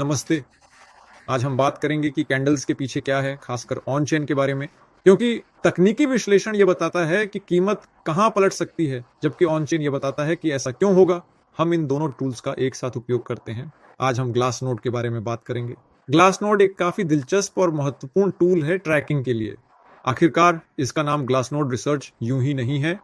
नमस्ते। आज हम बात करेंगे कि कैंडल्स के पीछे क्या है, खासकर ऑन चेन के बारे में। क्योंकि तकनीकी विश्लेषण ये बताता है कि कीमत कहाँ पलट सकती है, जबकि ऑन चेन ये बताता है कि ऐसा क्यों होगा। हम इन दोनों टूल्स का एक साथ उपयोग करते हैं। आज हम ग्लास नोड के बारे में बात करेंगे। ग्लास नोड एक काफी दिलचस्प और महत्वपूर्ण टूल है ट्रैकिंग के लिए। आखिरकार इसका नाम ग्लास नोड रिसर्च यूं ही नहीं है।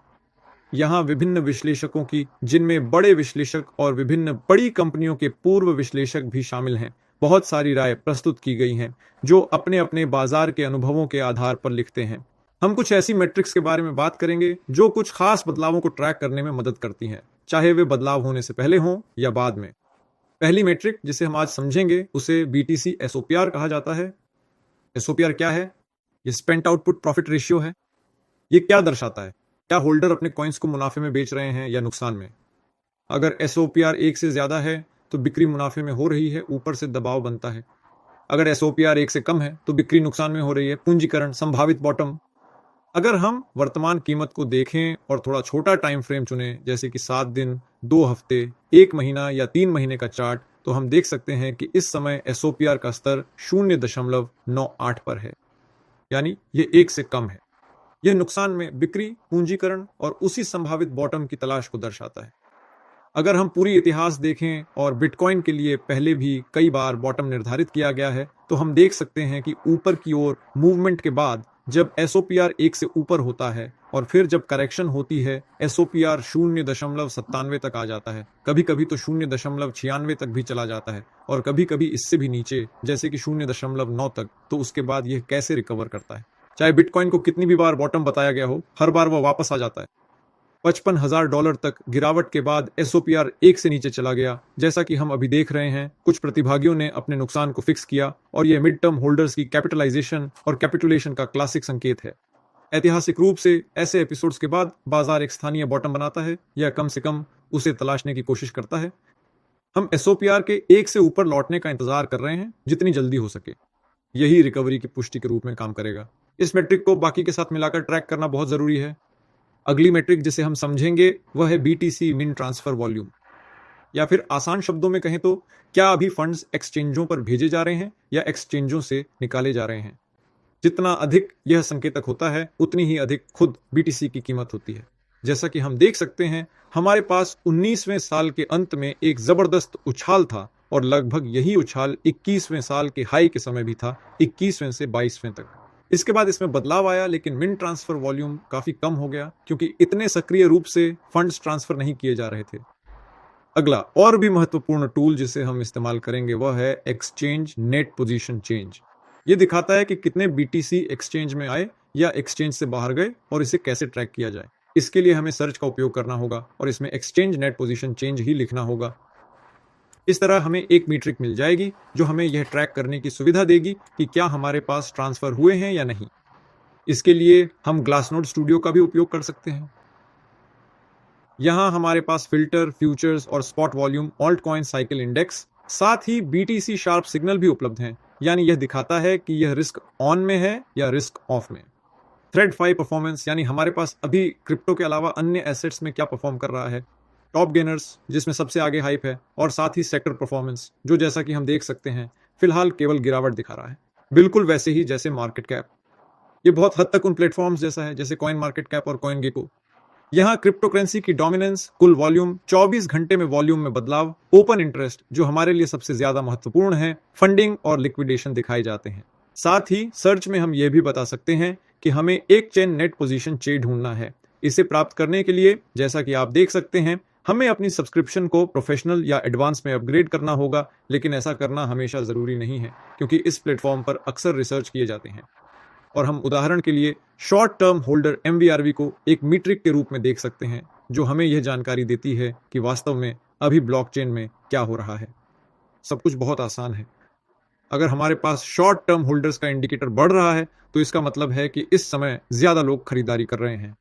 यहाँ विभिन्न विश्लेषकों की, जिनमें बड़े विश्लेषक और विभिन्न बड़ी कंपनियों के पूर्व विश्लेषक भी शामिल हैं, बहुत सारी राय प्रस्तुत की गई हैं जो अपने अपने बाजार के अनुभवों के आधार पर लिखते हैं। हम कुछ ऐसी मैट्रिक्स के बारे में बात करेंगे जो कुछ खास बदलावों को ट्रैक करने में मदद करती हैं, चाहे वे बदलाव होने से पहले हों या बाद में। पहली मैट्रिक जिसे हम आज समझेंगे उसे बीटीसी एसओपीआर कहा जाता है। एसओपीआर क्या है? ये स्पेंट आउटपुट प्रॉफिट रेशियो है। ये क्या दर्शाता है? क्या होल्डर अपने कॉइन्स को मुनाफे में बेच रहे हैं या नुकसान में? अगर एसओपीआर एक से ज्यादा है तो बिक्री मुनाफे में हो रही है, ऊपर से दबाव बनता है। अगर एसओपीआर एक से कम है तो बिक्री नुकसान में हो रही है, पूंजीकरण, संभावित बॉटम। अगर हम वर्तमान कीमत को देखें और थोड़ा छोटा टाइम फ्रेम चुनें, जैसे कि 7 दिन, 2 हफ्ते, 1 महीना या 3 महीने का चार्ट, तो हम देख सकते हैं कि इस समय एसओपीआर का स्तर 0.98 पर है, यानी ये एक से कम है। यह नुकसान में बिक्री, पूंजीकरण और उसी संभावित बॉटम की तलाश को दर्शाता है। अगर हम पूरी इतिहास देखें और बिटकॉइन के लिए पहले भी कई बार बॉटम निर्धारित किया गया है, तो हम देख सकते हैं कि ऊपर की ओर मूवमेंट के बाद जब एसओपीआर एक से ऊपर होता है और फिर जब करेक्शन होती है, एसओपीआर 0.97 तक आ जाता है। कभी कभी तो 0.96 तक भी चला जाता है और कभी कभी इससे भी नीचे, जैसे कि 0.9 तक। तो उसके बाद यह कैसे रिकवर करता है? चाहे बिटकॉइन को कितनी भी बार बॉटम बताया गया हो, हर बार वह वापस आ जाता है। $55,000 तक गिरावट के बाद एसओपीआर एक से नीचे चला गया। जैसा कि हम अभी देख रहे हैं, कुछ प्रतिभागियों ने अपने नुकसान को फिक्स किया और यह मिड टर्म होल्डर्स की कैपिटलाइजेशन और कैपिटुलेशन का क्लासिक संकेत है। ऐतिहासिक रूप से ऐसे एपिसोड्स के बाद बाजार एक स्थानीय बॉटम बनाता है या कम से कम उसे तलाशने की कोशिश करता है। हम एसओपीआर के एक से ऊपर लौटने का इंतजार कर रहे हैं, जितनी जल्दी हो सके। यही रिकवरी की पुष्टि के रूप में काम करेगा। इस मेट्रिक को बाकी के साथ मिलाकर ट्रैक करना बहुत जरूरी है। अगली मेट्रिक जिसे हम समझेंगे वह है बीटीसी मिन ट्रांसफर वॉल्यूम, या फिर आसान शब्दों में कहें तो क्या अभी फंड्स एक्सचेंजों पर भेजे जा रहे हैं या एक्सचेंजों से निकाले जा रहे हैं। जितना अधिक यह संकेतक होता है, उतनी ही अधिक खुद बीटीसी की कीमत होती है। जैसा कि हम देख सकते हैं, हमारे पास 19वें साल के अंत में एक जबरदस्त उछाल था और लगभग यही उछाल 21वें साल के हाई के समय भी था, 21वें से 22वें तक। इसके बाद इसमें बदलाव आया, लेकिन मिन ट्रांसफर वॉल्यूम काफी कम हो गया क्योंकि इतने सक्रिय रूप से फंड्स ट्रांसफर नहीं किए जा रहे थे। अगला और भी महत्वपूर्ण टूल जिसे हम इस्तेमाल करेंगे वह है एक्सचेंज नेट पोजीशन चेंज। ये दिखाता है कि कितने बीटीसी एक्सचेंज में आए या एक्सचेंज से बाहर गए और इसे कैसे ट्रैक किया जाए। इसके लिए हमें सर्च का उपयोग करना होगा और इसमें एक्सचेंज नेट पोजीशन चेंज ही लिखना होगा। इस तरह हमें एक मीट्रिक मिल जाएगी जो हमें यह ट्रैक करने की सुविधा देगी कि क्या हमारे पास ट्रांसफर हुए हैं या नहीं। इसके लिए हम ग्लासनोड स्टूडियो का भी उपयोग कर सकते हैं। यहाँ हमारे पास फिल्टर, फ्यूचर्स और spot volume, alt coin cycle index, साथ ही बीटीसी शार्प सिग्नल भी उपलब्ध हैं। यानी यह दिखाता है कि यह रिस्क ऑन में है या रिस्क ऑफ में। थ्रेड 5 परफॉर्मेंस, यानी हमारे पास अभी क्रिप्टो के अलावा अन्य एसेट्स में क्या परफॉर्म कर रहा है। टॉप गेनर्स, जिसमें सबसे आगे हाइप है, और साथ ही सेक्टर परफॉर्मेंस, जो जैसा कि हम देख सकते हैं फिलहाल केवल गिरावट दिखा रहा है, बिल्कुल वैसे ही जैसे मार्केट कैप। ये बहुत हद तक उन प्लेटफॉर्म्स जैसा है जैसे कॉइन मार्केट कैप और कॉइन गेको। यहाँ क्रिप्टो करेंसी की डोमिनेंस, कुल वॉल्यूम, 24 घंटे में वॉल्यूम में बदलाव, ओपन इंटरेस्ट जो हमारे लिए सबसे ज्यादा महत्वपूर्ण है, फंडिंग और लिक्विडेशन दिखाए जाते हैं। साथ ही सर्च में हम ये भी बता सकते हैं कि हमें एक चेन नेट पोजीशन चेन ढूंढना है। इसे प्राप्त करने के लिए, जैसा कि आप देख सकते हैं, हमें अपनी सब्सक्रिप्शन को प्रोफेशनल या एडवांस में अपग्रेड करना होगा, लेकिन ऐसा करना हमेशा जरूरी नहीं है क्योंकि इस प्लेटफॉर्म पर अक्सर रिसर्च किए जाते हैं। और हम उदाहरण के लिए शॉर्ट टर्म होल्डर एमवीआरवी को एक मीट्रिक के रूप में देख सकते हैं, जो हमें यह जानकारी देती है कि वास्तव में अभी ब्लॉकचेन में क्या हो रहा है। सब कुछ बहुत आसान है। अगर हमारे पास शॉर्ट टर्म होल्डर्स का इंडिकेटर बढ़ रहा है तो इसका मतलब है कि इस समय ज्यादा लोग खरीदारी कर रहे हैं।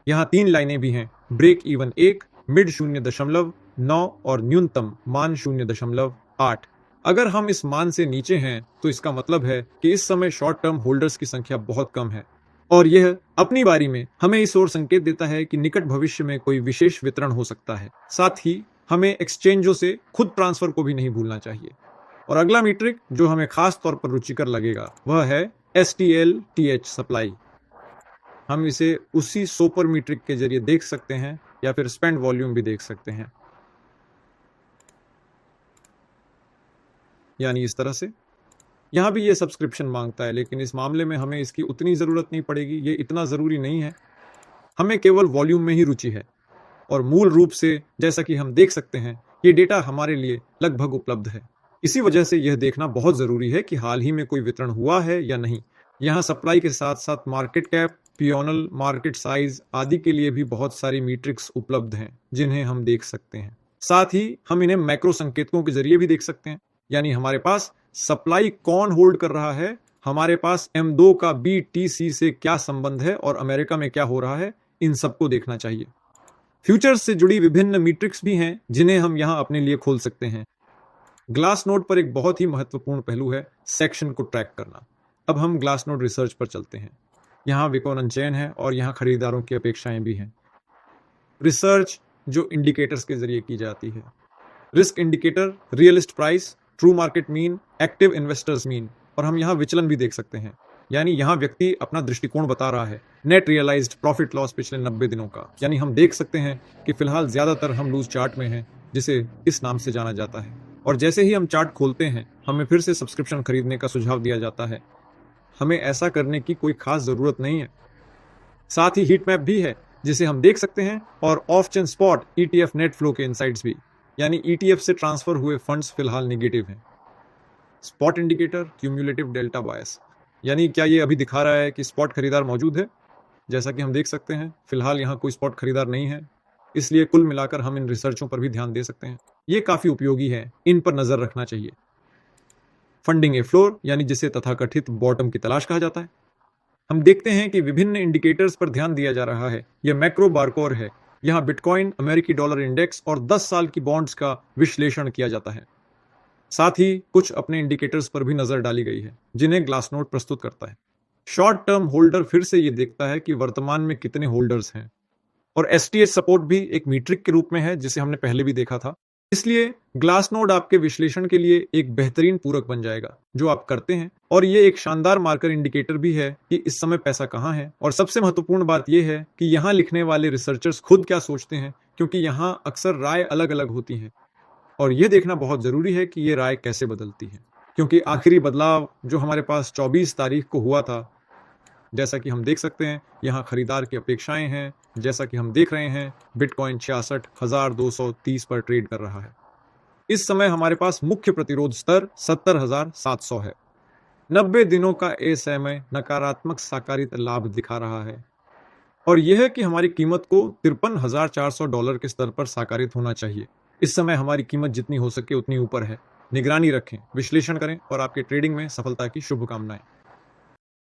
यहाँ 3 लाइनें भी हैं, ब्रेक इवन 1, मिड 0.9 और न्यूनतम मान 0.8। अगर हम इस मान से नीचे हैं तो इसका मतलब है कि इस समय शॉर्ट टर्म होल्डर्स की संख्या बहुत कम है और यह अपनी बारी में हमें इस ओर संकेत देता है कि निकट भविष्य में कोई विशेष वितरण हो सकता है। साथ ही हमें एक्सचेंजों से खुद ट्रांसफर को भी नहीं भूलना चाहिए। और अगला मीट्रिक जो हमें खास तौर पर रुचिकर लगेगा वह है STLTH सप्लाई। हम इसे उसी सोपर मीट्रिक के जरिए देख सकते हैं या फिर स्पेंड वॉल्यूम भी देख सकते हैं, यानी इस तरह से। यहां भी ये सब्सक्रिप्शन मांगता है, लेकिन इस मामले में हमें इसकी उतनी जरूरत नहीं पड़ेगी, ये इतना जरूरी नहीं है। हमें केवल वॉल्यूम में ही रुचि है और मूल रूप से जैसा कि हम देख सकते हैं ये डेटा हमारे लिए लगभग उपलब्ध है। इसी वजह से यह देखना बहुत जरूरी है कि हाल ही में कोई वितरण हुआ है या नहीं। यहाँ सप्लाई के साथ साथ मार्केट कैप, पियोनल, मार्केट साइज आदि के लिए भी बहुत सारी मीट्रिक्स उपलब्ध हैं जिन्हें हम देख सकते हैं। साथ ही हम इन्हें मैक्रो संकेतकों के जरिए भी देख सकते हैं, यानी हमारे पास सप्लाई कौन होल्ड कर रहा है, हमारे पास M2 का BTC से क्या संबंध है और अमेरिका में क्या हो रहा है, इन सबको देखना चाहिए। फ्यूचर्स से जुड़ी विभिन्न मीट्रिक्स भी हैं जिन्हें हम यहाँ अपने लिए खोल सकते हैं। ग्लासनोड पर एक बहुत ही महत्वपूर्ण पहलू है सेक्शन को ट्रैक करना। अब हम ग्लासनोड रिसर्च पर चलते हैं। यहाँ विकोनन चयन है और यहाँ खरीदारों की अपेक्षाएं भी हैं। रिसर्च जो इंडिकेटर्स के जरिए की जाती है, risk indicator, realist price, true market mean, active investors mean, और हम यहाँ विचलन भी देख सकते हैं, यानी यहाँ व्यक्ति अपना दृष्टिकोण बता रहा है। नेट रियलाइज्ड प्रॉफिट लॉस पिछले 90 दिनों का, यानी हम देख सकते हैं कि फिलहाल ज्यादातर हम लूज चार्ट में हैं, जिसे इस नाम से जाना जाता है। और जैसे ही हम चार्ट खोलते हैं हमें फिर से सब्सक्रिप्शन खरीदने का सुझाव दिया जाता है। हमें ऐसा करने की कोई खास जरूरत नहीं है। साथ ही हीट मैप भी है जिसे हम देख सकते हैं, और of chain spot ETF net flow के इनसाइट्स भी, यानी ETF से ट्रांसफर हुए फंड्स फिलहाल नेगेटिव हैं। स्पॉट इंडिकेटर, क्यूमुलेटिव डेल्टा बायस, यानी क्या ये अभी दिखा रहा है कि स्पॉट खरीदार मौजूद है? जैसा कि हम देख सकते हैं फिलहाल यहाँ कोई स्पॉट खरीदार नहीं है, इसलिए कुल मिलाकर हम इन रिसर्चों पर भी ध्यान दे सकते हैं। ये काफी उपयोगी है, इन पर नजर रखना चाहिए। फंडिंग ए फ्लोर, यानी जिसे तथाकथित बॉटम की तलाश कहा जाता है। हम देखते हैं कि विभिन्न इंडिकेटर्स पर ध्यान दिया जा रहा है। यह मैक्रो बारकोर है। यहाँ बिटकॉइन, अमेरिकी डॉलर इंडेक्स और 10 साल की बॉन्ड्स का विश्लेषण किया जाता है। साथ ही कुछ अपने इंडिकेटर्स पर भी नजर डाली गई है जिन्हें ग्लासनोड प्रस्तुत करता है। शॉर्ट टर्म होल्डर फिर से ये देखता है कि वर्तमान में कितने होल्डर्स हैं, और STH सपोर्ट भी एक मीट्रिक के रूप में है जिसे हमने पहले भी देखा था। इसलिए ग्लासनोड आपके विश्लेषण के लिए एक बेहतरीन पूरक बन जाएगा जो आप करते हैं, और ये एक शानदार मार्कर इंडिकेटर भी है कि इस समय पैसा कहाँ है। और सबसे महत्वपूर्ण बात यह है कि यहाँ लिखने वाले रिसर्चर्स खुद क्या सोचते हैं, क्योंकि यहाँ अक्सर राय अलग अलग होती हैं, और यह देखना बहुत जरूरी है कि ये राय कैसे बदलती है, क्योंकि आखिरी बदलाव जो हमारे पास 24 तारीख को हुआ था, जैसा कि हम देख सकते हैं यहाँ खरीदार की अपेक्षाएं हैं। जैसा कि हम देख रहे हैं बिटकॉइन 66,230 पर ट्रेड कर रहा है। इस समय हमारे पास मुख्य प्रतिरोध स्तर 70,700 है। 90 दिनों का SMA नकारात्मक साकारित लाभ दिखा रहा है, और यह है कि हमारी कीमत को $53,400 के स्तर पर साकारित होना चाहिए। इस समय हमारी कीमत जितनी हो सके उतनी ऊपर है। निगरानी रखें, विश्लेषण करें और आपके ट्रेडिंग में सफलता की शुभकामनाएं।